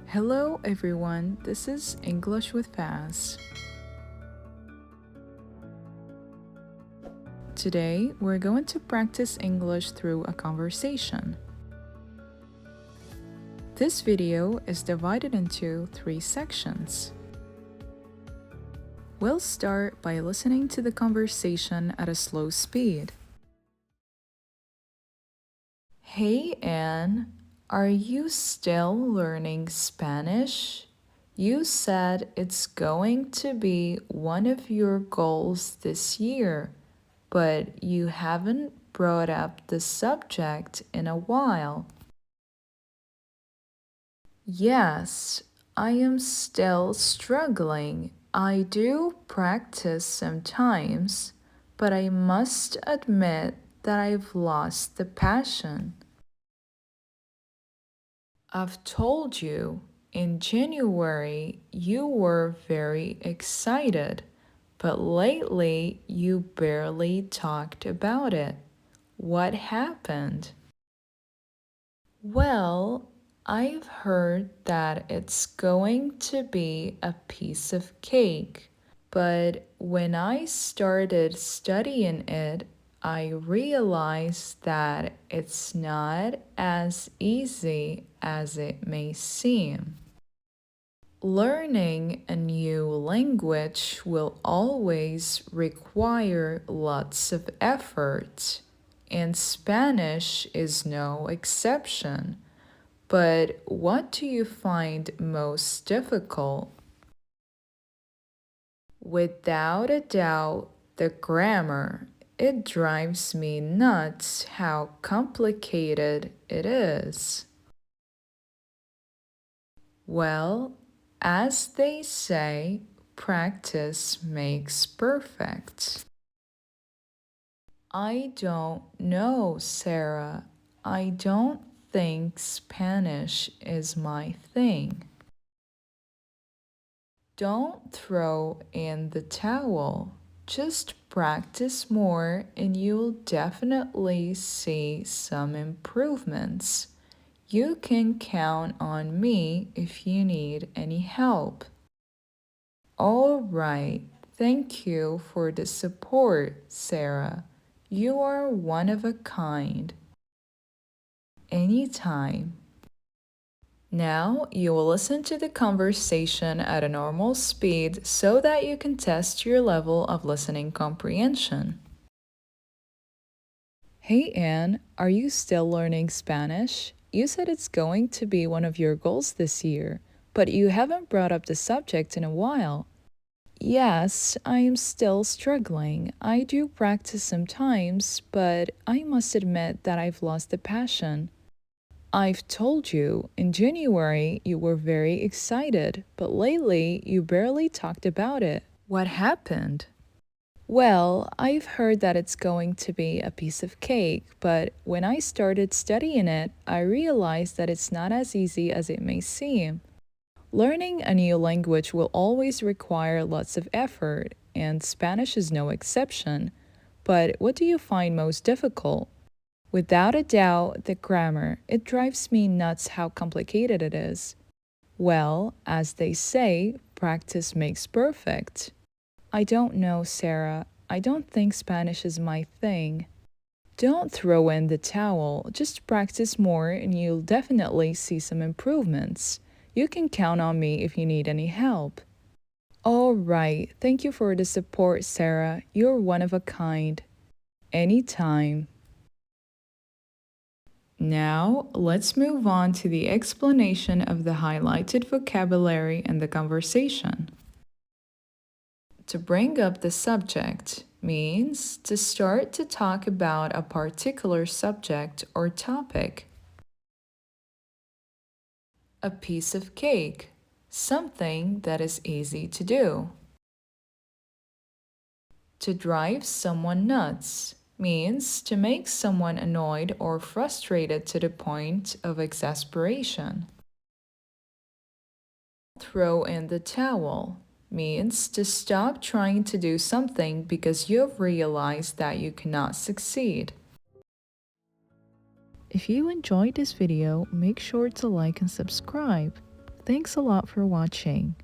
Hello everyone, this is English with Faz. Today, we're going to practice English through a conversation. This video is divided into 3 sections. We'll start by listening to the conversation at a slow speed. Hey Anne, are you still learning Spanish? You said it's going to be one of your goals this year, but you haven't brought up the subject in a while. Yes, I am still struggling. I do practice sometimes, but I must admit that I've lost the passion. I've told you, in January you were very excited, but lately you barely talked about it. What happened? Well, I've heard that it's going to be a piece of cake, but when I started studying it, I realized that it's not as easy as it may seem. Learning a new language will always require lots of effort, and Spanish is no exception. But what do you find most difficult? Without a doubt, the grammar. It drives me nuts how complicated it is. Well, as they say, practice makes perfect. I don't know, Sarah. I don't think Spanish is my thing. Don't throw in the towel. Just practice more and you'll definitely see some improvements. You can count on me if you need any help. All right, thank you for the support, Sarah. You are one of a kind. Anytime. Now you will listen to the conversation at a normal speed so that you can test your level of listening comprehension. Hey Anne, are you still learning Spanish? You said it's going to be one of your goals this year, but you haven't brought up the subject in a while. Yes, I am still struggling. I do practice sometimes, but I must admit that I've lost the passion. I've told you, in January you were very excited, but lately you barely talked about it. What happened? Well, I've heard that it's going to be a piece of cake, but when I started studying it, I realized that it's not as easy as it may seem. Learning a new language will always require lots of effort, and Spanish is no exception. But what do you find most difficult? Without a doubt, the grammar. It drives me nuts how complicated it is. Well, as they say, practice makes perfect. I don't know, Sarah. I don't think Spanish is my thing. Don't throw in the towel. Just practice more and you'll definitely see some improvements. You can count on me if you need any help. All right. Thank you for the support, Sarah. You're one of a kind. Anytime. Now, let's move on to the explanation of the highlighted vocabulary in the conversation. To bring up the subject means to start to talk about a particular subject or topic. A piece of cake, something that is easy to do. To drive someone nuts means to make someone annoyed or frustrated to the point of exasperation. Throw in the towel means to stop trying to do something because you've realized that you cannot succeed. If you enjoyed this video, make sure to like and subscribe. Thanks a lot for watching.